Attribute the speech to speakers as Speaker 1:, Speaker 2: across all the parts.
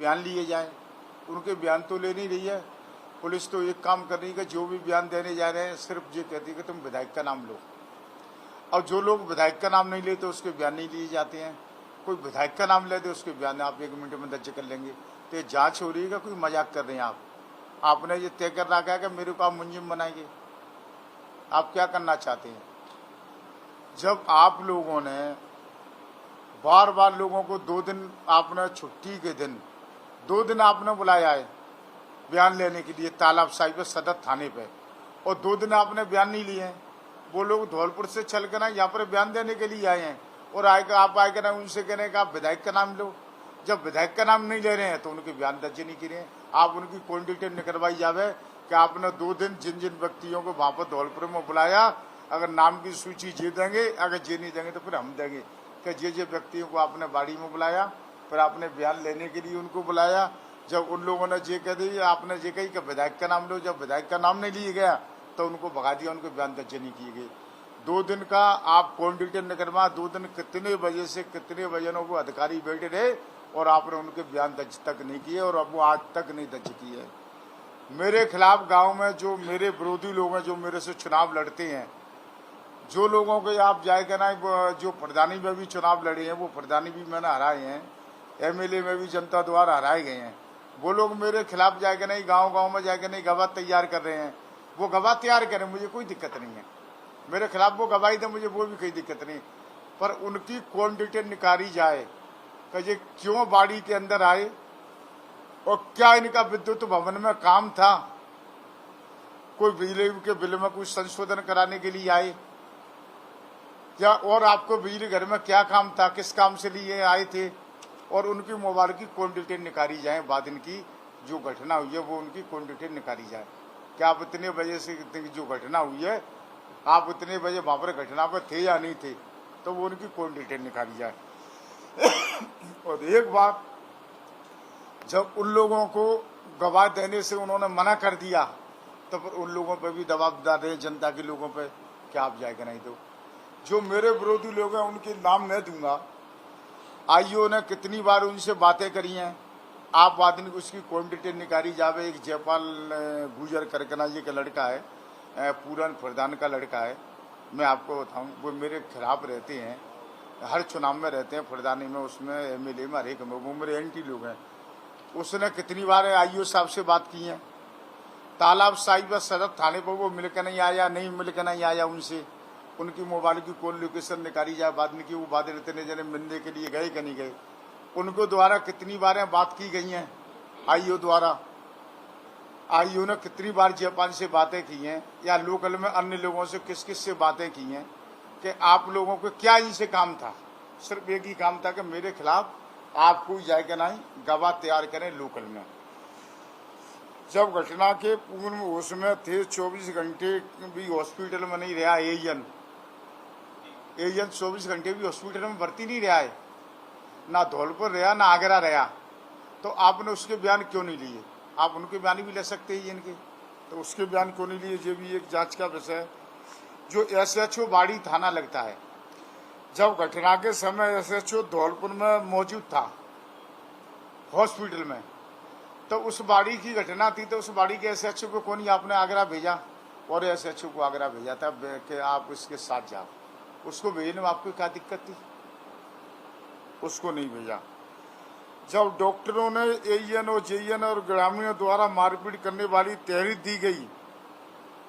Speaker 1: बयान लिए जाएं। उनके बयान तो ले नहीं रही है पुलिस। तो एक काम कर रही है कि जो भी बयान देने जा रहे हैं सिर्फ ये कहती है कि तुम विधायक का नाम लो, और जो लोग विधायक का नाम नहीं लेते उसके बयान नहीं लिए जाते हैं। कोई विधायक का नाम ले दे उसके बयान आप 1 मिनट में दर्ज कर लेंगे। तो ये जांच हो रही है, कोई मजाक कर रहे हैं आप? आपने ये तय कर रखा है कि मेरे को आप मुंजिम बनाएंगे। आप क्या करना चाहते हैं? जब आप लोगों ने बार बार लोगों को 2 दिन आपने छुट्टी के दिन 2 दिन आपने बुलाया है बयान लेने के लिए तालाब साहिब सदर थाने पे, और 2 दिन आपने बयान नहीं लिए हैं। वो लोग धौलपुर से चल कर ना यहाँ पर बयान देने के लिए आए हैं, और आप आए ना उनसे कह रहे हैं कि आप विधायक का नाम लो। जब विधायक का नाम नहीं ले रहे हैं तो उनके बयान दर्ज नहीं किए हैं। आप उनकी कौन डिटेल निकलवाई जावे कि आपने 2 दिन जिन जिन व्यक्तियों को वहां पर धौलपुर में बुलाया, अगर नाम की सूची जे देंगे, अगर जे नहीं देंगे तो फिर हम देंगे कि जे व्यक्तियों को आपने बाड़ी में बुलाया, फिर आपने बयान लेने के लिए उनको बुलाया। जब उन लोगों ने जे कह दी आपने जे कही कि विधायक का नाम लो, जब विधायक का नाम नहीं लिया गया तो उनको भगा दिया, उनके बयान दर्ज नहीं किए गए। 2 दिन का आप कौन डिटेल निकलवा, 2 दिन कितने बजे से कितने बजे वो अधिकारी बैठे रहे और आपने उनके बयान दर्ज तक नहीं किए, और अब वो आज तक नहीं दर्ज किए। मेरे खिलाफ गांव में जो मेरे विरोधी लोग हैं, जो मेरे से चुनाव लड़ते हैं, जो लोगों को आप जाएगा ना, जो प्रधानी में भी चुनाव लड़े हैं वो प्रधानी भी मैंने हराए हैं, MLA में भी जनता द्वारा हराए गए हैं। वो लोग मेरे खिलाफ जाएगा नहीं, गांव गांव में जाएगा नहीं गवाह तैयार कर रहे हैं। वो गवाह तैयार करें, मुझे कोई दिक्कत नहीं है। मेरे खिलाफ वो गवाही दे, मुझे वो भी कोई दिक्कत नहीं, पर उनकी कौन डिटेल निकाली जाए कि ये क्यों बाड़ी के अंदर आए और क्या इनका विद्युत भवन में काम था, कोई बिजली के बिल में कुछ संशोधन कराने के लिए आए, या और आपको बिजली घर में क्या काम था, किस काम से लिए आए थे, और उनकी मोबाइल की कौन डिटेल निकाली जाए। बाद इनकी जो घटना हुई है वो उनकी कौन डिटेल निकाली जाए। क्या आप इतने बजे से जो घटना हुई है आप इतने बजे वहां पर घटना पर थे या नहीं थे, तो वो उनकी कौन डिटेल निकाली जाए। और एक बात, जब उन लोगों को गवाह देने से उन्होंने मना कर दिया तो फिर उन लोगों पर भी दबाव डाल रहे हैं जनता के लोगों पर कि आप जाएगा नहीं। तो जो मेरे विरोधी लोग हैं उनके नाम नहीं दूंगा। आईओ ने कितनी बार उनसे बातें करी हैं, आप आदमी को उसकी कौन डिटेल निकाली जावे। एक जयपाल गुजर करकना जी का लड़का है, पूरन प्रधान का लड़का है, मैं आपको बताऊं, वो मेरे खिलाफ रहते हैं, हर चुनाव में रहते हैं, प्रधानी में, उसमें MLA में, हर एक में, वो मेरे एंटी लोग हैं। उसने कितनी बार आईओ साहब से बात की है। तालाब साहिब सदर थाने पर वो मिलकर नहीं आया, नहीं मिलकर नहीं आया उनसे, उनकी मोबाइल की कौन लोकेशन निकाली जाए। बाद में की वो बातें इतने जने मिलने के लिए गए कि नहीं गए, उनको द्वारा कितनी बार बात की गई हैं आईओ द्वारा। आईओ ने कितनी बार जापान से बातें की हैं, या लोकल में अन्य लोगों से किस किस से बातें की हैं कि आप लोगों को क्या इनसे काम था। सिर्फ एक ही काम था कि मेरे खिलाफ आप कोई जाएगा नहीं, गवाह तैयार करें लोकल में। जब घटना के पूर्ण होश में थे, 24 घंटे भी हॉस्पिटल में नहीं रहा एजन 24 घंटे भी हॉस्पिटल में भर्ती नहीं रहा है, ना धौलपुर रहा ना आगरा रहा, तो आपने उसके बयान क्यों नहीं लिए? आप उनके बयान भी ले सकते हैं इनके, तो उसके बयान क्यों नहीं लिए? ये भी एक जांच का विषय है। जो SHO बाड़ी थाना लगता है, जब घटना के समय SHO धौलपुर में मौजूद था हॉस्पिटल में, तो उस बाड़ी की घटना थी, तो उस बाड़ी के SHO को कौन आपने आगरा भेजा? और SHO को आगरा भेजा था कि आप इसके साथ जाओ। उसको भेजने में आपको क्या दिक्कत थी? उसको नहीं भेजा। जब डॉक्टरों ने AN और JN और ग्रामीणों द्वारा मारपीट करने वाली तहरीर दी गई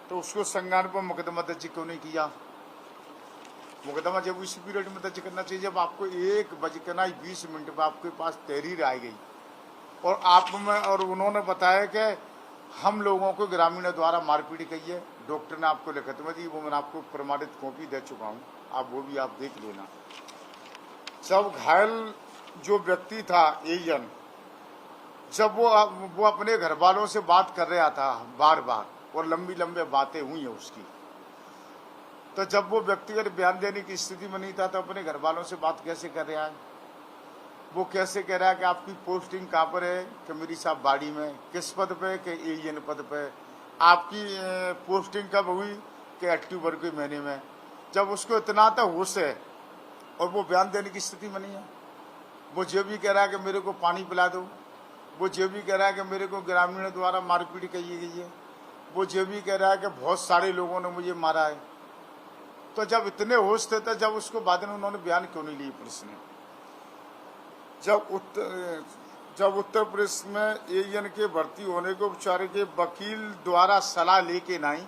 Speaker 1: तो उसको संज्ञान पर मुकदमा दर्ज क्यों नहीं किया? मुकदमा जब उसी पीरियड में दर्ज करना चाहिए जब आपको 1:20 पर आपके पास तहरीर आ गई और आप में, और उन्होंने बताया कि हम लोगों को ग्रामीणों द्वारा मारपीट की है। डॉक्टर ने आपको लिखित में दी, वो मैंने आपको प्रमाणित कॉपी दे चुका हूँ, आप वो भी आप देख लेना। जब घायल जो व्यक्ति था एजन, जब वो अपने घर वालों से बात कर रहा था बार बार और लंबी लंबी बातें हुई है उसकी, तो जब वो व्यक्तिगत बयान देने की स्थिति में नहीं था तो अपने घर वालों से बात कैसे कर रहा है? वो कैसे कह रहा है कि आपकी पोस्टिंग कहाँ पर है? कि मेरी साहब बाड़ी में। किस पद पे? कि AN पद पे। आपकी पोस्टिंग कब हुई? कि अक्टूबर के महीने में। जब उसको इतना तो होश है और वो बयान देने की स्थिति में नहीं है, वो जो भी कह रहा है कि मेरे को पानी पिला दो, वो ये भी कह रहा है कि मेरे को ग्रामीणों द्वारा मारपीट की गई है, वो ये भी कह रहा है कि बहुत सारे लोगों ने मुझे मारा है। तो जब इतने होश थे तो जब उसको बाद में उन्होंने बयान क्यों नहीं ली पुलिस ने? जब उत्तर प्रदेश में एएन के भर्ती होने को बेचारे के वकील द्वारा सलाह लेके नहीं,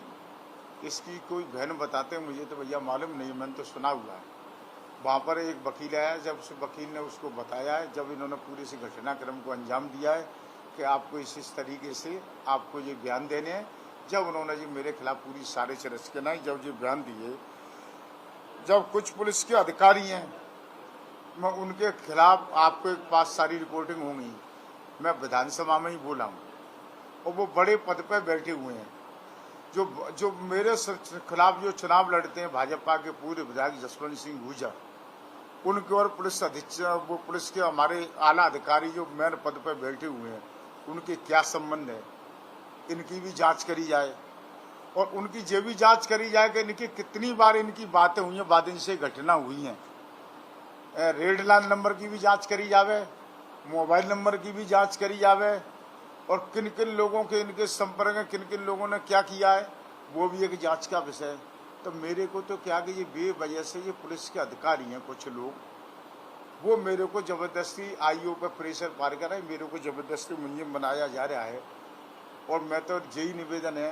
Speaker 1: इसकी कोई बहन बताते मुझे तो भैया मालूम नहीं, मैंने तो सुना हुआ है। वहाँ पर एक वकील आया, जब उस वकील ने उसको बताया है, जब इन्होंने पूरे से घटनाक्रम को अंजाम दिया है कि आपको इस तरीके से आपको ये बयान देने हैं, जब उन्होंने जी मेरे खिलाफ पूरी सारे रच के नहीं जब ये बयान दिए, जब कुछ पुलिस के अधिकारी हैं, मैं उनके खिलाफ आपके पास सारी रिपोर्टिंग होंगी, मैं विधानसभा में ही बोला हूँ, और वो बड़े पद पर बैठे हुए हैं, जो मेरे खिलाफ जो चुनाव लड़ते हैं भाजपा के पूर्व विधायक जसवंत सिंह गुर्जर, उनके और पुलिस अधीक्षक, वो पुलिस के हमारे आला अधिकारी जो मेन पद पर बैठे हुए हैं, उनके क्या संबंध है, इनकी भी जांच करी जाए। और उनकी ये भी जांच करी जाए कि इनकी कितनी बार इनकी बातें हुई हैं, बाद इनसे घटना हुई हैं। रेड लाइन नंबर की भी जांच करी जावे, मोबाइल नंबर की भी जांच करी जावे, और किन किन लोगों के इनके संपर्क में किन किन लोगों ने क्या किया है, वो भी एक जांच का विषय है। तो मेरे को तो क्या कि ये बेवजह से ये पुलिस के अधिकारी हैं कुछ लोग, वो मेरे को जबरदस्ती आईओ पर प्रेशर पार कर रहे हैं, मेरे को जबरदस्ती मुंजिम बनाया जा रहा है। और मैं तो यही निवेदन है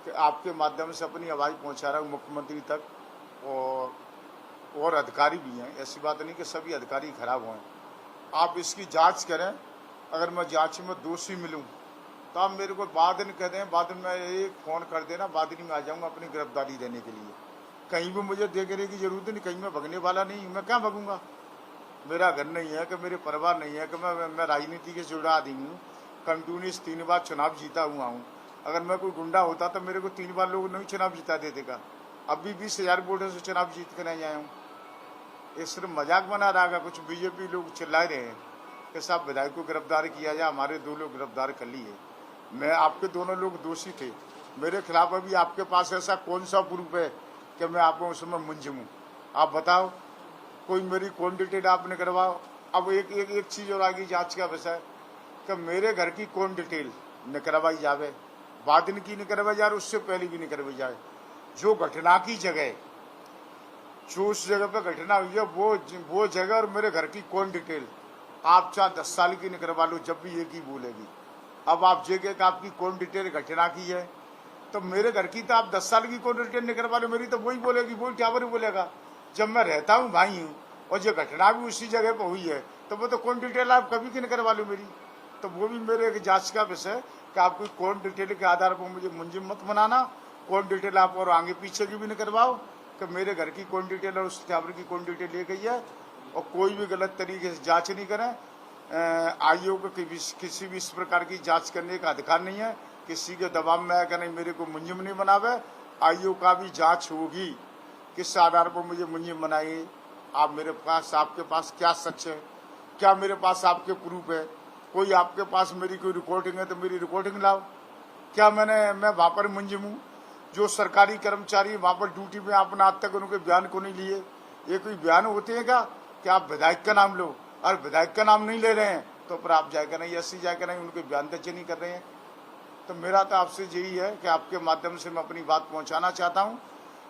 Speaker 1: कि आपके माध्यम से अपनी आवाज़ पहुंचा रहा हूँ मुख्यमंत्री तक, और अधिकारी भी हैं, ऐसी बात नहीं कि सभी अधिकारी खराब हों। आप इसकी जांच करें, अगर मैं जांच में दोषी मिलूं तो आप मेरे को बाद में कह दें, बाद में एक फ़ोन कर देना, बाद में मैं आ जाऊंगा अपनी गिरफ्तारी देने के लिए। कहीं भी मुझे देखने की जरूरत नहीं, कहीं मैं भगने वाला नहीं, मैं क्या भगूंगा? मेरा घर नहीं है कि मेरे परिवार नहीं है कि मैं राजनीति के जुड़ा आदमी हूँ, कंटिन्यूस 3 बार चुनाव जीता हुआ हूँ। अगर मैं कोई गुंडा होता तो मेरे को 3 बार लोग नहीं चुनाव जीता देते का, अभी 20,000 वोटों से चुनाव जीत कर नहीं आया हूँ। ये सिर्फ मजाक बना रहा है, कुछ बीजेपी लोग चिल्ला रहे हैं कि साहब विधायक को गिरफ्तार किया जाए, हमारे 2 लोग गिरफ्तार कर लिए। मैं आपके दोनों लोग दोषी थे, मेरे खिलाफ अभी आपके पास ऐसा कौन सा प्रूफ है कि मैं आपको उसमें मुंजिम हूँ? आप बताओ, कोई मेरी कौन डिटेल आपने करवाओ। अब एक चीज़ और आगे जांच का विषय कि मेरे घर की कौन डिटेल न करवाई जावे, बाद की नहीं करवाई जाए, उससे पहले भी नहीं करवाई जाए। जो घटना की जगह, जो उस जगह पर घटना हुई है, वो जगह और मेरे घर की कौन डिटेल, आप चाहे 10 साल की नहीं करवा लो, जब भी एक ही बोलेगी। अब आप जगह का आपकी कौन डिटेल घटना की है, तो मेरे घर की तो आप 10 साल की कौन डिटेल नहीं करवा लो, मेरी तो वही बोलेगी, वही टावर बोलेगा। जब मैं रहता हूँ भाई हूँ और जो घटना भी उसी जगह पर हुई है, तो वो तो कौन डिटेल आप कभी की नहीं करवा लो मेरी। तो वो भी मेरे एक जांच का विषय कि आपकी कौन डिटेल के आधार पर मुझे मुंजिम मत बनाना, कौन डिटेल आप और आगे पीछे की भी नहीं करवाओ कि मेरे घर की कौन डिटेल और उस टावर की कौन डिटेल ले गई है। और कोई भी गलत तरीके से जांच नहीं करें। आईओ को किसी भी इस प्रकार की जांच करने का अधिकार नहीं है, किसी के दबाव में आकर नहीं मेरे को मुंजिम नहीं बनावे। आईओ का भी जांच होगी, किस आधार पर मुझे मुंजिम बनाई, आप मेरे पास, आपके पास क्या सच है, क्या मेरे पास आपके प्रूफ है, कोई आपके पास मेरी कोई रिकॉर्डिंग है तो मेरी रिकॉर्डिंग लाओ। क्या मैं वहाँ पर मुंजिम हूँ? जो सरकारी कर्मचारी वहाँ पर ड्यूटी में आपने आज तक उनके बयान को नहीं लिए, ये कोई बयान होते हैं क्या कि आप विधायक का नाम लो, और विधायक का नाम नहीं ले रहे हैं तो फिर आप जाएगा नहीं, ऐसी जाएगा नहीं, उनके बयान दर्ज नहीं कर रहे हैं। तो मेरा तो आपसे यही है कि आपके माध्यम से मैं अपनी बात पहुँचाना चाहता हूँ।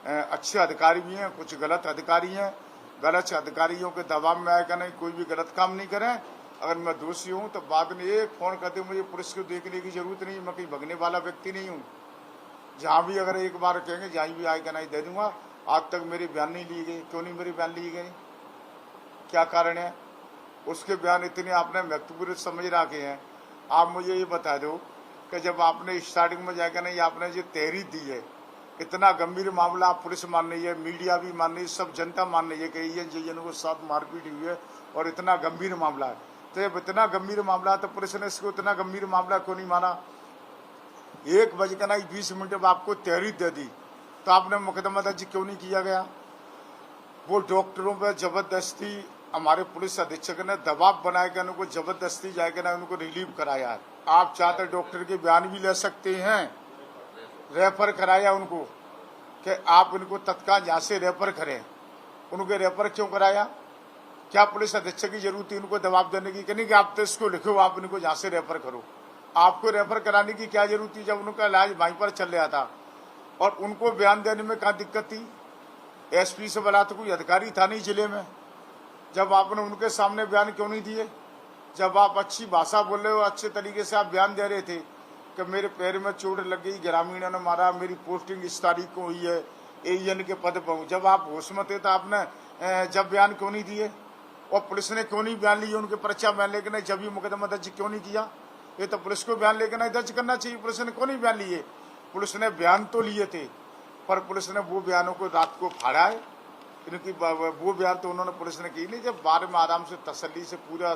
Speaker 1: अच्छे अधिकारी भी हैं, कुछ गलत अधिकारी हैं, गलत अधिकारियों के दबाव में आएगा नहीं, कोई भी गलत काम नहीं करें। अगर मैं दोषी हूँ तो बाद में एक फ़ोन करते, मुझे पुलिस को देखने की जरूरत नहीं, मैं कहीं भगने वाला व्यक्ति नहीं हूँ। जहाँ भी अगर एक बार कहेंगे जहाँ भी आएगा नहीं दे दूंगा। आज तक मेरे बयान नहीं लिए गए, क्यों नहीं मेरे बयान लिए गए, क्या कारण है? उसके बयान इतने आपने महत्वपूर्ण समझ रखे हैं। आप मुझे ये बता दो कि जब आपने स्टार्टिंग में जाकर नहीं आपने जो तहरीर दी है, इतना गंभीर मामला, आप पुलिस मान रही है, मीडिया भी मान रही है, सब जनता मान रही है कि एएन को साथ मारपीट हुई है और इतना गंभीर मामला है। तो जब इतना गंभीर मामला है तो पुलिस ने इसको इतना गंभीर मामला क्यों नहीं माना? 1:20 जब आपको तहरीर दे दी तो आपने मुकदमा दर्ज क्यों नहीं किया गया? वो डॉक्टरों पर जबरदस्ती हमारे पुलिस अधीक्षक ने दबाव बनाया गया, उनको जबरदस्ती जाएगा ना उनको रिलीव कराया है। आप चाहते डॉक्टर के बयान भी ले सकते हैं, रेफर कराया उनको कि आप इनको तत्काल यहाँ से रेफर करें। उनके रेफर क्यों कराया? क्या पुलिस अधीक्षक की जरूरत थी उनको दबाव देने की? कहने कि आप तो इसको लिखो, आप इनको जहां से रेफर करो। आपको रेफर कराने की क्या जरूरत थी जब उनका इलाज वहीं पर चल रहा था? और उनको बयान देने में क्या दिक्कत थी? एसपी से बड़ा तो कोई अधिकारी था नहीं जिले में, जब आपने उनके सामने बयान क्यों नहीं दिए? जब आप अच्छी भाषा बोल रहे हो, अच्छे तरीके से आप बयान दे रहे थे कि मेरे पैर में चोट लग गई, ग्रामीणों ने मारा, मेरी पोस्टिंग इस तारीख को हुई है, एएन के पद पर हूं। जब आप होश में थे तो आपने जब बयान क्यों नहीं दिए? और पुलिस ने क्यों नहीं बयान लिए उनके पर्चा बयान लेके नहीं? जब ये मुकदमा दर्ज क्यों नहीं किया? ये तो पुलिस को बयान लेके नहीं दर्ज करना चाहिए। पुलिस ने क्यों नहीं बयान लिए? पुलिस ने बयान तो लिए थे, पर पुलिस ने वो बयानों को रात को फाड़ा है। इनकी वो बयान तो उन्होंने पुलिस ने की नहीं, जब बार में आराम से तसल्ली से पूरा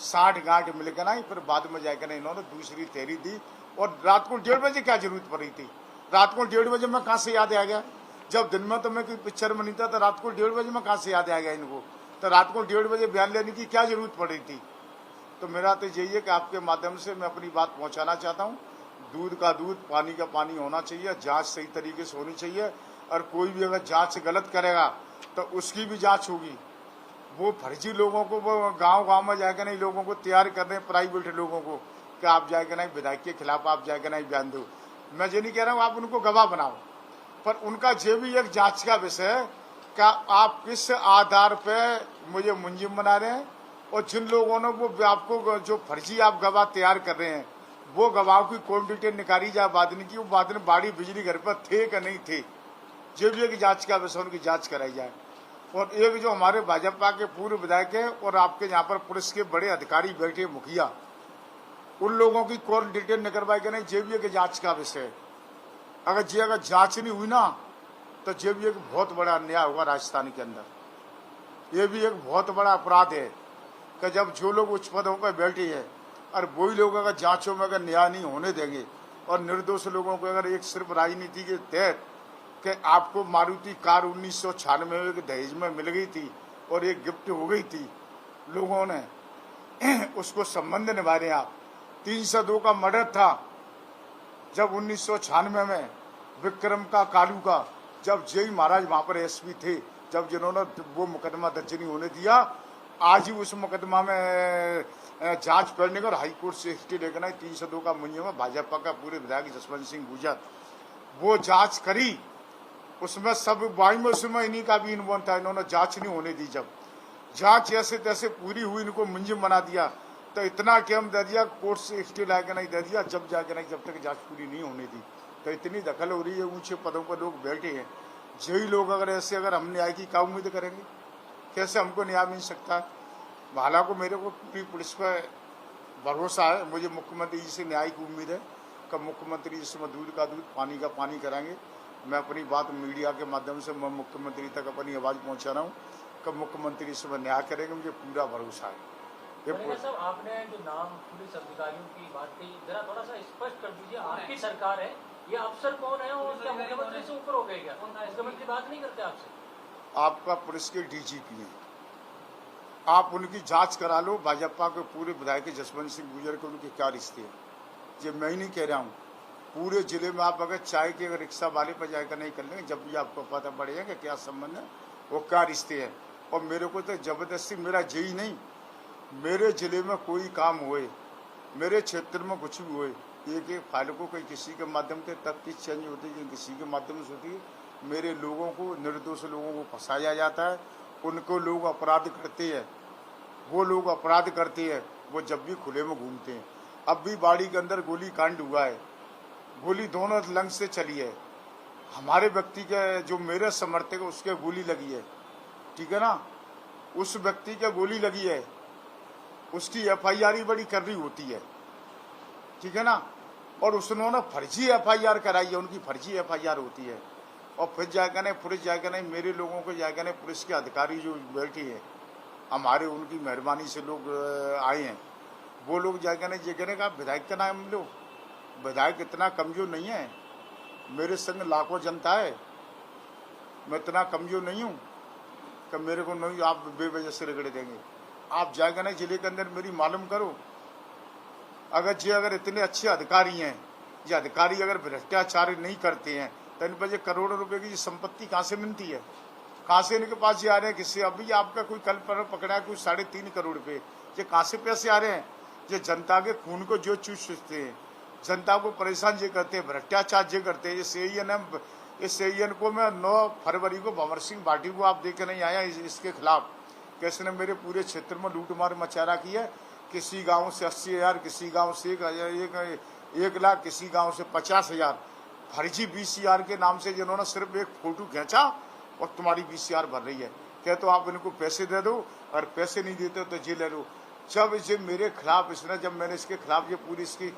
Speaker 1: 60 गांठ मिलकर आई, फिर बाद में जाकर इन्होंने दूसरी तैयारी दी। और रात को 1:30 बजे क्या जरूरत पड़ी थी? रात को 1:30 बजे में कहाँ से याद आ गया? जब दिन में तो मैं कोई पिक्चर में नहीं था, तो रात को 1:30 बजे में कहाँ से याद आ गया इनको? तो रात को 1:30 बजे बयान लेने की क्या जरूरत पड़ी थी? तो मेरा तो यही है कि आपके माध्यम से मैं अपनी बात पहुंचाना चाहता हूं, दूध का दूध, पानी का पानी होना चाहिए, जांच सही तरीके से होनी चाहिए। और कोई भी अगर जांच गलत करेगा तो उसकी भी जांच होगी। वो फर्जी लोगों को, वो गांव में जाकर नहीं लोगों को तैयार कर रहे हैं, प्राइवेट लोगों को, कि आप जाकर नहीं विधायक के खिलाफ आप जाकर नहीं बयान दो। मैं ये नहीं कह रहा हूँ आप उनको गवाह बनाओ, पर उनका ये भी एक जांच का विषय है, क्या आप किस आधार पे मुझे मुंजिम बना रहे हैं? और जिन लोगों ने वो आपको जो फर्जी आप गवाह तैयार कर रहे हैं, वो गवाह की कौन डिटेल निकाली जाए बाद में की, वो बाद में बाड़ी बिजली घर पर थे कि नहीं थे, ये भी एक जांच का विषय, उनकी जांच कराई जाए। और एक जो हमारे भाजपा के पूर्व विधायक है और आपके यहाँ पर पुलिस के बड़े अधिकारी बैठे, मुखिया, उन लोगों की कौन डिटेल निकलवाई कि नहीं, ये भी एक जांच का विषय है। अगर जांच नहीं हुई ना, तो ये भी एक बहुत बड़ा अन्याय होगा राजस्थान के अंदर। ये भी एक बहुत बड़ा अपराध है कि जब जो लोग उच्च पद होकर बैठे हैं और वही लोग अगर जांचों में अगर न्याय नहीं होने देंगे, और निर्दोष लोगों को अगर एक सिर्फ राजनीति के तहत कि आपको मारुति कार 1996 में दहेज में मिल गई थी और एक गिफ्ट हो गई थी, लोगों ने उसको संबंध निभा रहे। आप 302 का मर्डर था जब 1996 में, विक्रम का, कालू का, जब जय महाराज वहां पर एसपी थे, जब जिन्होंने वो मुकदमा दर्ज नहीं होने दिया, आज ही उस मुकदमा में जांच करने का और हाईकोर्ट से स्टे लेकर आई। 302 का मुंजिम है भाजपा का पूरे विधायक जसवंत सिंह गुर्जर, वो जांच करी, उसमें सब बाई में उसमें इन्हीं का भी इन्वॉल्व था। इन्होंने जांच नहीं होने दी, जब जांच ऐसे तैसे पूरी हुई, इनको मुंजिम बना दिया। तो इतना टाइम दे दिया, कोर्ट से स्टे लाके नहीं दे दिया, जब जाके नहीं, जब तक जांच पूरी नहीं होने दी। तो इतनी दखल हो रही है, ऊंचे पदों पर लोग बैठे हैं, यही लोग अगर ऐसे अगर हम न्याय की क्या उम्मीद करेंगे? कैसे हमको न्याय मिल सकता है? हालांकि मेरे को पूरी पुलिस पर भरोसा है, मुझे मुख्यमंत्री जी से न्याय की उम्मीद है कि मुख्यमंत्री जिसमें दूध का दूध, पानी का पानी कराएंगे। मैं अपनी बात मीडिया के माध्यम से मैं मुख्यमंत्री तक अपनी आवाज़ पहुंचा रहा हूँ कि मुख्यमंत्री इसमें न्याय करेंगे, मुझे पूरा भरोसा है।
Speaker 2: साहब, आपने जो नाम पुलिस अधिकारियों की बात कही, जरा थोड़ा सा स्पष्ट कर दीजिए, आपकी सरकार है, ये अफसर कौन है और क्या मुख्यमंत्री से ऊपर हो गए? क्या मुख्यमंत्री बात नहीं करते आपसे?
Speaker 1: आपका पुलिस के डीजीपी हैं, आप उनकी जांच करा लो। भाजपा के पूरे विधायक जसवंत सिंह गुर्जर के उनके क्या रिश्ते हैं, ये मैं ही नहीं कह रहा हूँ। पूरे जिले में आप अगर चाय के अगर रिक्शा वाले पर जाकर नहीं कर लेंगे, जब भी आपको पता पड़ेगा कि क्या संबंध है, वो क्या रिश्ते हैं। और मेरे को तो जबरदस्ती, मेरा यही नहीं, मेरे जिले में कोई काम हुए, मेरे क्षेत्र में कुछ भी हुए, एक एक फाइल को कोई किसी के माध्यम से तफ्तीश चेंज होती है, किसी के माध्यम से होती है, मेरे लोगों को, निर्दोष लोगों को फंसाया जाता है। उनको लोग अपराध करते हैं, वो लोग अपराध करते हैं, वो जब भी खुले में घूमते हैं। अब भी बाड़ी के अंदर गोली कांड हुआ है, गोली दोनों लंग से चली है, हमारे व्यक्ति के जो मेरे समर्थक है उसके गोली लगी है, ठीक है ना, उस व्यक्ति के गोली लगी है, उसकी एफआईआर ही बड़ी कर रही होती है, ठीक है ना, और उसने फर्जी एफआईआर कराई है, उनकी फर्जी एफआईआर होती है। और फिर जाकर नहीं, पुलिस जाकर नहीं, मेरे लोगों को जाकर नहीं, पुलिस के अधिकारी जो बैठे हैं हमारे, उनकी मेहरबानी से लोग आए हैं, वो लोग जाकर नहीं, ये कहने का विधायक का नाम लो, विधायक इतना कमजोर नहीं है, मेरे संग लाखों जनता है, मैं इतना कमजोर नहीं हूँ कि मेरे को नहीं आप बेवजह से रगड़ देंगे। आप जाकर नहीं जिले के अंदर मेरी मालूम करो, अगर इतने अच्छे अधिकारी हैं, ये अधिकारी अगर भ्रष्टाचार नहीं करते हैं, तो इन पर करोड़ों रुपए की संपत्ति कहाँ से मिलती है? कहाँ से इनके पास ये आ रहे हैं? किससे? अभी आपका कोई कल पर पकड़ा है कुछ 3.5 करोड़ रुपए, ये कहाँ से पैसे आ रहे हैं? ये जनता के खून को जो चूसते हैं, जनता को परेशान ये करते हैं, भ्रष्टाचार ये करते हैं। इस एन को मैं 9 फरवरी को भंवर सिंह भाटी को आप देखे नहीं आया इसके खिलाफ कैसे ने मेरे पूरे क्षेत्र में लूटमार मचा रखी है। किसी गांव से 80,000, किसी गांव से 1 लाख, किसी गांव से 50,000 फर्जी VCR के नाम से जिन्होंने सिर्फ एक फोटो खींचा और तुम्हारी VCR भर रही है। क्या तो आप इनको पैसे दे दो, और पैसे नहीं देते तो जे ले लो। जब इसे मेरे खिलाफ जब मैंने इसके खिलाफ ये पूरी इसकी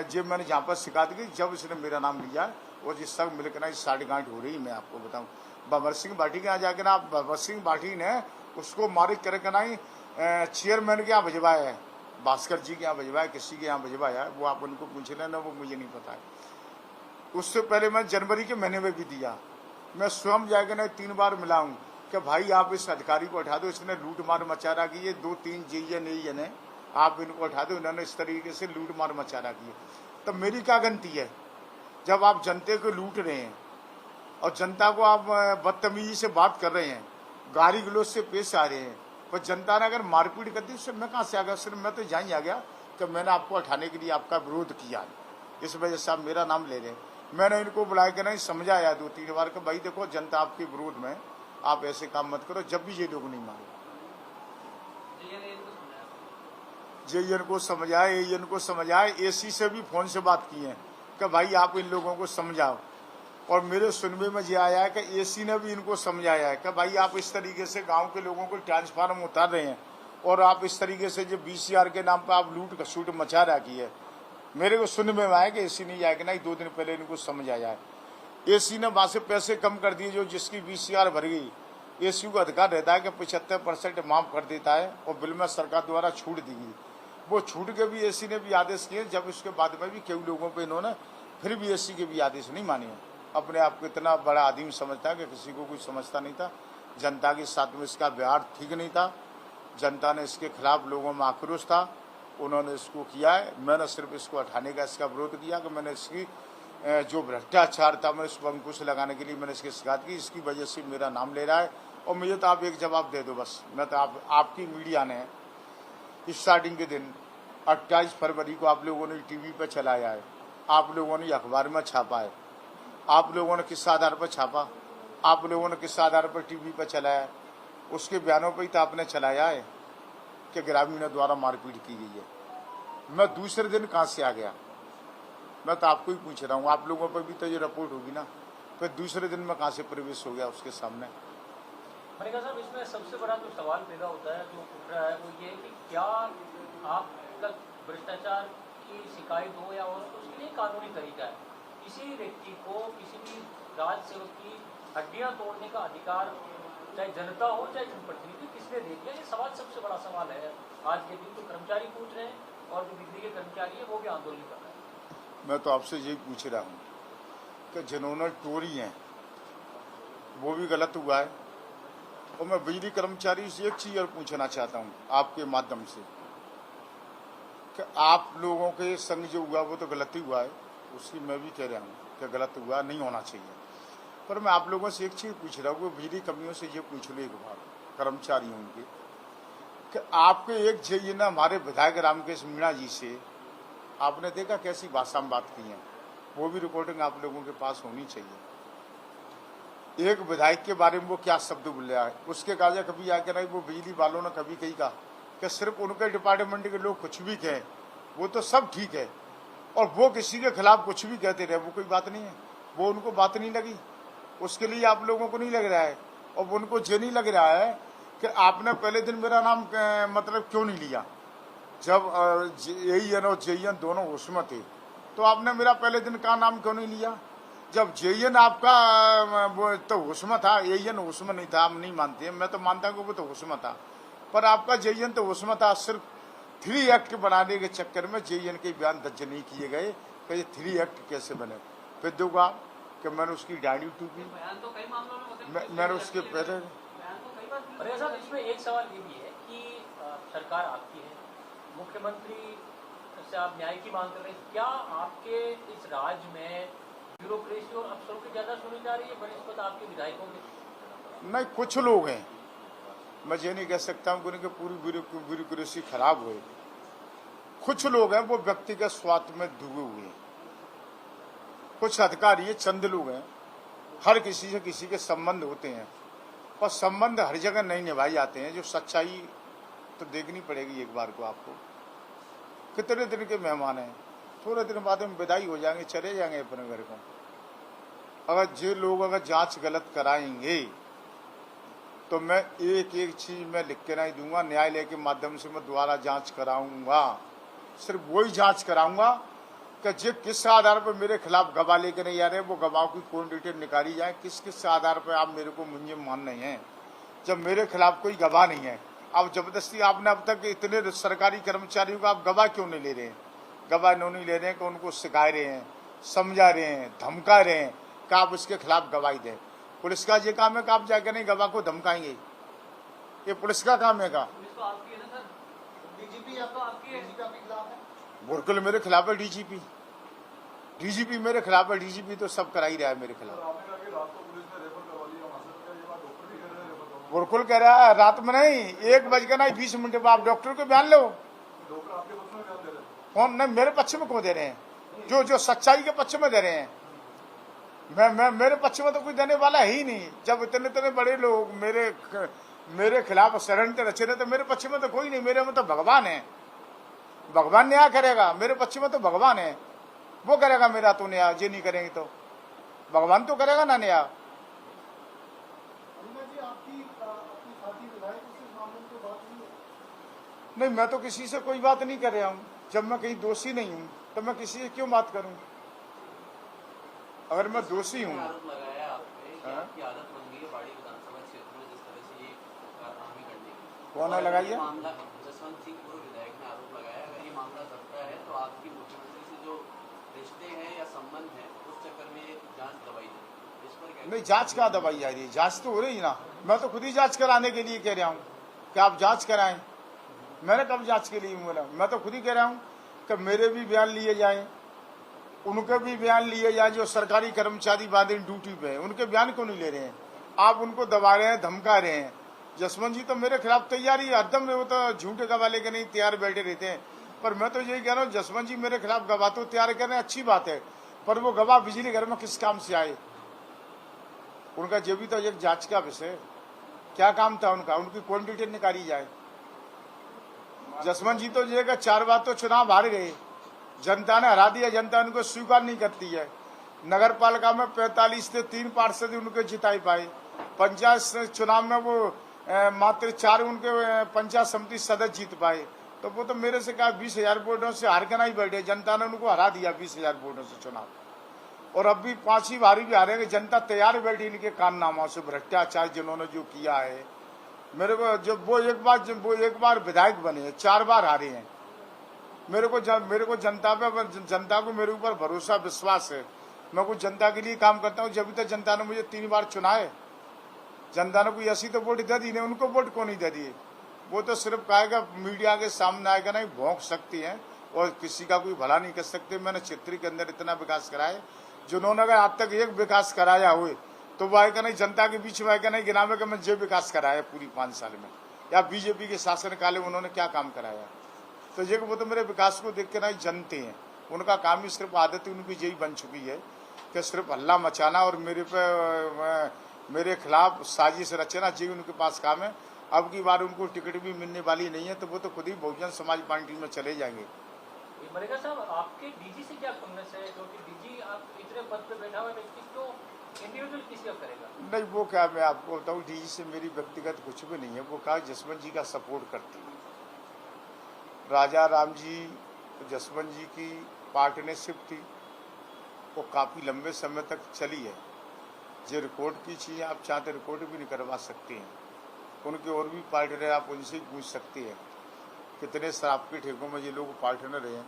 Speaker 1: जब मैंने जहाँ पर शिकायत की, जब इसने मेरा नाम लिया और जिस तक मिलकर ना इस साठगांठ हो रही, मैं आपको बताऊं भंवर सिंह भाटी के यहाँ जाकर ना, भंवर सिंह भाटी ने उसको मारे करके ना ही चेयरमैन के यहाँ भिजवाया है, भास्कर जी के यहाँ भिजवाया, किसी के यहाँ भिजवाया है, वो आप उनको पूछ लेना, वो मुझे नहीं पता है। उससे पहले मैं जनवरी के महीने में भी दिया, मैं स्वयं जाकर ना 3 बार मिला हूँ कि भाई आप इस अधिकारी को हटा दो, इसने लूट मार मचा रखी है। 2-3 JN है, आप इनको हटा दो, इन्होंने इस तरीके से लूट मार मचा रखी है। तब मेरी क्या गलती है? जब आप जनता को लूट रहे हैं और जनता को आप बदतमीजी से बात कर रहे हैं, गाली गलौज से पेश आ रहे हैं, पर जनता ने अगर मारपीट कर दी, उससे मैं कहाँ से आ गया? सिर्फ मैं तो जहाँ ही आ गया कि मैंने आपको हटाने के लिए आपका विरोध किया, इस वजह से आप मेरा नाम ले रहे हैं। मैंने इनको बुलाया के नहीं समझाया 2-3 बार कि भाई देखो जनता आपके विरोध में, आप ऐसे काम मत करो। जब भी ये लोग नहीं माने, JN को समझाए, AN को समझाए, AC से भी फोन से बात की है कि भाई आप इन लोगों को समझाओ। और मेरे सुनने में ये आया है कि AC ने भी इनको समझाया है कि भाई आप इस तरीके से गांव के लोगों को ट्रांसफार्म उतार रहे हैं और आप इस तरीके से जो VCR के नाम पर आप लूट खसूट मचा रखी है। मेरे को सुनने में आया कि AC नहीं आएगा, नहीं 2 दिन पहले इनको समझाया है। AC ने वहाँ से पैसे कम कर दिए, जो जिसकी VCR भर गई। AC को अधिकार रहता है कि 75% माफ कर देता है और बिल में सरकार द्वारा छूट दी गई। वो छूट के भी AC ने भी आदेश किए, जब उसके बाद में भी कई लोगों पे इन्होंने फिर भी AC के भी आदेश नहीं माने। अपने आप को इतना बड़ा आदमी समझता है कि किसी को कुछ समझता नहीं था। जनता के साथ में इसका व्यवहार ठीक नहीं था, जनता ने इसके खिलाफ लोगों में आक्रोश था, उन्होंने इसको किया है। मैंने सिर्फ इसको हटाने का इसका विरोध किया कि मैंने इसकी जो भ्रष्टाचार था, मैं इसको अंकुश लगाने के लिए मैंने इसकी शिकायत की। इसकी वजह से मेरा नाम ले रहा है और मुझे तो आप एक जवाब दे दो बस। मैं तो आपकी मीडिया ने स्टार्टिंग के दिन 28 फरवरी को आप लोगों ने TV पर चलाया है, आप लोगों ने अखबार में छापा है, आप लोगों ने किस आधार पर छापा, आप लोगों ने किस आधार पर TV पर चलाया? उसके बयानों पर ही तो आपने चलाया है कि ग्रामीणों द्वारा मारपीट की गई है। मैं दूसरे दिन कहाँ से आ गया? मैं तो आपको ही पूछ रहा हूँ, आप लोगों पर भी तो ये रिपोर्ट होगी ना, फिर दूसरे दिन में कहाँ से प्रवेश हो गया उसके सामने?
Speaker 2: मनिका साहब, इसमें सबसे बड़ा जो सवाल पैदा होता है, जो उठ रहा है, वो ये कि क्या आप तक भ्रष्टाचार की शिकायत हो या और उसके लिए कानूनी तरीका है? किसी व्यक्ति को, किसी भी राज सेवक की हड्डियां तोड़ने का अधिकार चाहे जनता हो चाहे जनप्रतिनिधि, किसने दे दिया? ये सवाल सबसे बड़ा सवाल है आज के दिन। तो कर्मचारी पूछ रहे हैं और जो बिजली के कर्मचारी है वो भी आंदोलन कर रहे हैं।
Speaker 1: मैं तो आपसे यही पूछ रहा हूँ कि जिन्होंने टोरी हैं वो भी गलत हुआ है। और मैं बिजली कर्मचारी से एक चीज और पूछना चाहता हूँ आपके माध्यम से कि आप लोगों के संग जो हुआ वो तो गलत ही हुआ है, उसकी मैं भी कह रहा हूँ कि गलत हुआ, नहीं होना चाहिए। पर मैं आप लोगों से एक चीज पूछ रहा हूँ, बिजली कंपनियों से ये पूछ लो एक बार, कर्मचारियों के, कि आपके एक JN हमारे विधायक रामकेश मीणा जी से आपने देखा कैसी भाषा में बात की है? वो भी रिकॉर्डिंग आप लोगों के पास होनी चाहिए। एक विधायक के बारे में वो क्या शब्द बोल रहा है, उसके काजा कभी आके नहीं वो बिजली वालों ने कभी कही कहा कि सिर्फ उनके डिपार्टमेंट के लोग कुछ भी कहें वो तो सब ठीक है, और वो किसी के खिलाफ कुछ भी कहते रहे वो कोई बात नहीं है, वो उनको बात नहीं लगी, उसके लिए आप लोगों को नहीं लग रहा है। और उनको ये नहीं लग रहा है कि आपने पहले दिन मेरा नाम मतलब क्यों नहीं लिया? जब AN और JN दोनों उसमें थे तो आपने मेरा पहले दिन का नाम क्यों नहीं लिया? जब JN आपका वो तो उसमें था, AN उसमें नहीं था, हम नहीं मानते, मैं तो मानता हूँ वो तो उसमें था, पर आपका JN तो उसमें था। सिर्फ 3 एक्ट बनाने के चक्कर में JN के बयान दर्ज नहीं किए गए कि ये 3 एक्ट कैसे बने। फिर दूंगा कि मैंने उसकी डायरी टूकी, मैंने उसके पहले।
Speaker 2: अरे साहब, इसमें एक सवाल ये भी है कि सरकार आपकी है, मुख्यमंत्री से आप न्याय की मांग कर रहे हैं, क्या आपके इस राज्य में ब्यूरोक्रेसी और अफसरों की ज्यादा सुनी जा रही है बनस्पत आपके विधायकों की?
Speaker 1: नहीं, कुछ लोग हैं, मैं ये नहीं कह सकता हूँ कि उनकी पूरी ब्यूरोक्रेसी खराब हुई। कुछ लोग हैं वो व्यक्तिगत स्वार्थ में डूबे हुए हैं। कुछ अधिकारी है, चंद लोग हैं, हर किसी से किसी के संबंध होते हैं, और संबंध हर जगह नहीं निभाए जाते हैं। जो सच्चाई तो देखनी पड़ेगी एक बार को आपको। कितने दिन के मेहमान हैं, थोड़े दिन बाद में विदाई हो जाएंगे, चले जाएंगे अपने घर को। अगर ये लोग अगर जांच गलत कराएंगे तो मैं एक एक चीज में लिख के नहीं दूंगा, न्यायालय के माध्यम से मैं दोबारा जांच कराऊंगा। सिर्फ वही जांच कराऊंगा कि जो किस आधार पर मेरे खिलाफ गवाह लेकर नहीं आ रहे, वो गवाह की कौन डिटेल निकाली जाए। किस किस आधार पर आप मेरे को मुंजिम मान रहे हैं, जब मेरे खिलाफ कोई गवाह नहीं है। अब जबरदस्ती आपने अब तक इतने सरकारी कर्मचारियों को आप गवाह क्यों नहीं ले रहे हैं? गवाह क्यों नहीं ले रहे हैं कि उनको सिखा रहे हैं, समझा रहे हैं, धमका रहे हैं कि आप उसके खिलाफ गवाही दें। पुलिस का ये काम है कि आप जाकर नहीं गवाह को धमकाएंगे, ये पुलिस का काम है का? बिल्कुल मेरे खिलाफ है डीजीपी, डीजीपी मेरे खिलाफ है। डीजीपी तो सब करा ही रहा है मेरे खिलाफ। बिल्कुल कह रहा है, रात में नहीं, 1:20 पर आप डॉक्टर को बयान लो। कौन नहीं, मेरे पक्ष में क्यों दे रहे हैं? जो सच्चाई के पक्ष में दे रहे हैं। मैं मेरे पक्ष में तो कोई देने वाला है ही नहीं। जब इतने बड़े लोग मेरे खिलाफ षड्यंत्र रचे रहे तो मेरे पक्ष में तो कोई नहीं। मेरे में तो भगवान है, भगवान न्याय करेगा। मेरे पक्ष में तो भगवान है, वो करेगा मेरा तो न्याय। ये नहीं करेंगे तो भगवान तो करेगा ना न्याय। नहीं, मैं तो किसी से कोई बात नहीं कर रहा हूँ। जब मैं कहीं दोषी नहीं हूँ तो मैं किसी से क्यों बात करूँ? अगर मैं दोषी हूँ,
Speaker 3: आरोप लगाया आपकी आदत बन गई है बाड़ी विधानसभा क्षेत्र में जिस तरह से ये कारनामे करने की।
Speaker 1: कौन है लगाई है?
Speaker 3: मामला जसवंत सिंह पूर्व विधायक ने आरोप लगाया, अगर ये मामला सत्य है तो आपकी मुख्यमंत्री से जो रिश्ते हैं या संबंध है उस चक्कर में जांच दबाई जाए, इस पर
Speaker 1: नहीं, जांच क्या दबाई जा रही है? जांच तो हो रही ना। मैं तो खुद ही जांच कराने के लिए कह रहा हूँ कि आप जांच कराएं। मैंने कब जांच के लिए बोला? मैं तो खुद ही कह रहा हूँ कि मेरे भी बयान लिए जाएं, उनके भी बयान लिए जाए। जो सरकारी कर्मचारी वादे ड्यूटी पे है उनके बयान क्यों नहीं ले रहे हैं? आप उनको दबा रहे हैं, धमका रहे हैं। जसवंत जी तो मेरे खिलाफ तैयारी हरदम में, वो तो झूठे गवाह लेके नहीं तैयार बैठे रहते हैं। पर मैं तो यही कह रहा हूँ, जसवंत जी मेरे खिलाफ गवाह तो तैयार कर रहे हैं, अच्छी बात है, पर वो गवाह बिजली घर में किस काम से आए? उनका जो भी तो एक जांच का विषय, क्या काम था उनका? उनकी कौन डिटेल निकाली जाए। जसवंत जी तो ये 4 बार तो चुनाव हार गए, जनता ने हरा दिया, जनता उनको स्वीकार नहीं करती है। नगर पालिका में 45 से 3 पार्षद उनके जिताई पाए। पंचायत चुनाव में वो मात्र 4 उनके पंचायत समिति सदस्य जीत पाए। तो वो तो मेरे से कहा 20,000 वोटों से हार के नहीं बैठे, जनता ने उनको हरा दिया 20,000 वोटों से चुनाव। और अब भी 5वीं बारी भी हारेंगे। जनता तैयार बैठी इनके कारनामों से, भ्रष्टाचार जिन्होंने जो किया है। मेरे को जब वो एक बार विधायक बने, 4 बार हारे हैं। मेरे को जनता को मेरे ऊपर भरोसा विश्वास है। मैं कुछ जनता के लिए काम करता हूँ। जब तक जनता ने मुझे 3 बार चुना है, जनता ने कोई ऐसी तो वोट दे दी नहीं, उनको वोट क्यों नहीं दे दिए? वो तो सिर्फ कहेगा, मीडिया के सामने आएगा, नहीं भौंक सकती है और किसी का कोई भला नहीं कर सकते। मैंने क्षेत्र के अंदर इतना विकास कराया, जिन्होंने अगर आज तक एक विकास कराया हुए तो वो आएगा नहीं, जनता के बीच में आएगा नहीं गिनावे का मैं जो विकास कराया पूरी 5 साल में, या बीजेपी के शासनकाल में उन्होंने क्या काम कराया। तो ये वो तो मेरे विकास को देख के नहीं जानते हैं। उनका काम ही सिर्फ आदत उनकी यही बन चुकी है कि सिर्फ हल्ला मचाना और मेरे खिलाफ साजिश रचना, जी उनके पास काम है। अब की बार उनको टिकट भी मिलने वाली नहीं है, तो वो तो खुद ही बहुजन समाज पार्टी में चले जाएंगे।
Speaker 2: मरेगा साहब, आपके डीजी से क्या खुन्नस है? क्योंकि डीजी आप इतने पद पे बैठा हुआ व्यक्ति को इंडिविजुअल किसी का करेगा? नहीं,
Speaker 1: वो क्या, मैं आपको बताऊँ, डीजी से मेरी व्यक्तिगत कुछ भी नहीं है। वो कहा जसवंत जी का सपोर्ट करती है। राजा राम जी, जसवंत जी की पार्टनरशिप थी, वो काफ़ी लंबे समय तक चली है। जो रिकॉर्ड की चीज़ें आप चाहते रिकॉर्ड भी नहीं करवा सकते हैं। उनके और भी पार्टनर, आप उनसे ही पूछ सकते हैं कितने शराब के ठेकों में ये लोग पार्टनर हैं।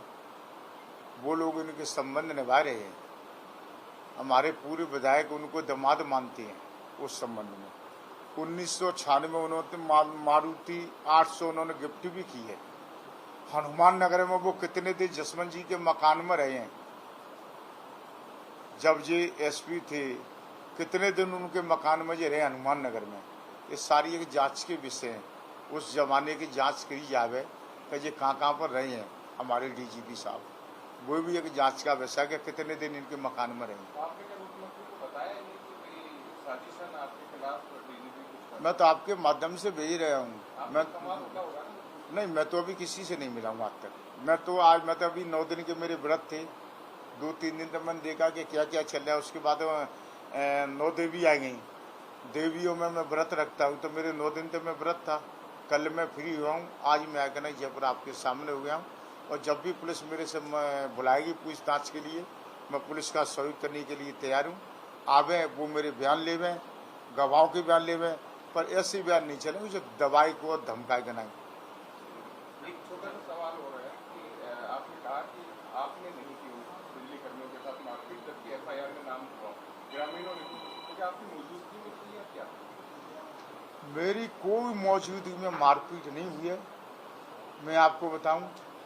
Speaker 1: वो लोग इनके संबंध निभा रहे हैं। हमारे पूरे विधायक उनको दामाद मानते हैं उस संबंध में। 1996 में उन्होंने मारुति 800 उन्होंने गिफ्ट भी की है। हनुमान नगर में वो कितने दिन जसवंत जी के मकान में रहे हैं। जब ये एसपी थे कितने दिन उनके मकान में जे रहे हनुमान नगर में, ये सारी एक जांच के विषय हैं। उस जमाने की जांच करी जावे कि ये कहाँ पर रहे हैं हमारे डीजीपी साहब, वो भी एक जांच का विषय है कि कितने दिन इनके मकान में रहे। मैं तो आपके माध्यम से भेज रहा हूँ। मैं तो अभी किसी से नहीं मिला हूँ आज तक। मैं तो अभी 9 दिन के मेरे व्रत थे, 2-3 दिन तक मैंने देखा कि क्या क्या चल रहा है। उसके बाद 9 देवी आ गई, देवियों में मैं व्रत रखता हूँ, तो मेरे 9 दिन तक मैं व्रत था। कल मैं फ्री हुआ हूँ, आज मैं आकर नहीं जयपुर आपके सामने हो गया हूँ। और जब भी पुलिस मेरे से बुलाएगी पूछताछ के लिए, मैं पुलिस का सहयोग करने के लिए तैयार हूँ। आवे वो मेरे बयान लेवे, गवाहों के बयान लेवे, पर ऐसे बयान नहीं चलेंगे जो दवाई को धमकाए के नहीं।
Speaker 4: एक छोटा सा सवाल हो रहा है कि आपने कहा कि आपने नहीं की बिजली कर्मियों के साथ मारपीट, जबकि एफआईआर में नाम हुआ ग्रामीणों ने की, तो क्या आपकी मौजूदगी में की या क्या?
Speaker 1: मेरी कोई मौजूदगी में मारपीट नहीं हुई है। मैं आपको बताऊं,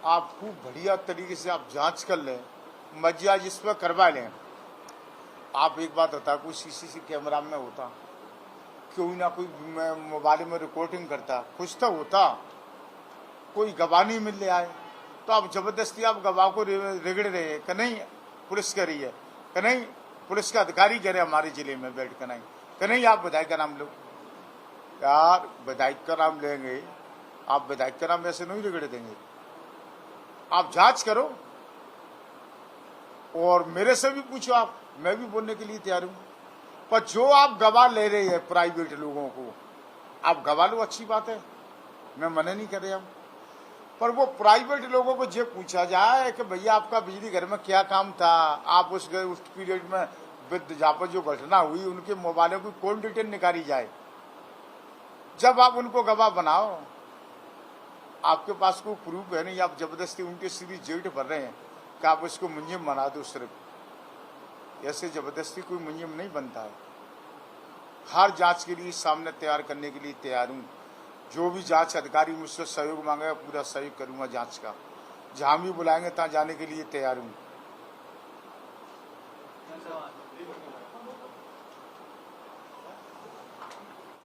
Speaker 1: आप खूब बढ़िया तरीके से आप जांच कर लें, मजिया जिस पर करवा लें। आप एक बात होता, कोई सीसीटीवी कैमरा में होता, कोई ना कोई मोबाइल में रिकॉर्डिंग करता, कुछ तो होता, कोई गवाह नहीं मिल आए, तो आप जबरदस्ती आप गवाह को रगड़ रहे हैं कि नहीं पुलिस कर रही है, कि नहीं पुलिस का अधिकारी कह रहे हमारे जिले में बैठ कर नहीं, कि नहीं आप विधायक का नाम लो। यार विधायक का नाम लेंगे, आप विधायक का नाम ऐसे नहीं रगड़ देंगे। आप जांच करो और मेरे से भी पूछो, आप, मैं भी बोलने के लिए तैयार हूं। पर जो आप गवाह ले रहे हैं प्राइवेट लोगों को, आप गवाह लो, अच्छी बात है, मैं मना नहीं कर रहा हूं। पर वो प्राइवेट लोगों को ये पूछा जाए कि भैया आपका बिजली घर में क्या काम था, आप उस पीरियड में जहाँ पर जो घटना हुई उनके मोबाइलों की कौन डिटेल निकाली जाए। जब आप उनको गवाह बनाओ, आपके पास कोई प्रूफ है नहीं, आप जबरदस्ती उनके सीधी जेट भर रहे हैं कि आप उसको मुंजिम बना दो। सिर्फ ऐसे जबरदस्ती कोई मुंजिम नहीं बनता है। हर जांच के लिए सामने तैयार करने के लिए तैयार हूँ। जो भी जांच अधिकारी मुझसे सहयोग मांगेगा, पूरा सहयोग करूंगा जांच का। जहां भी बुलाएंगे तहां जाने के लिए तैयार हूँ।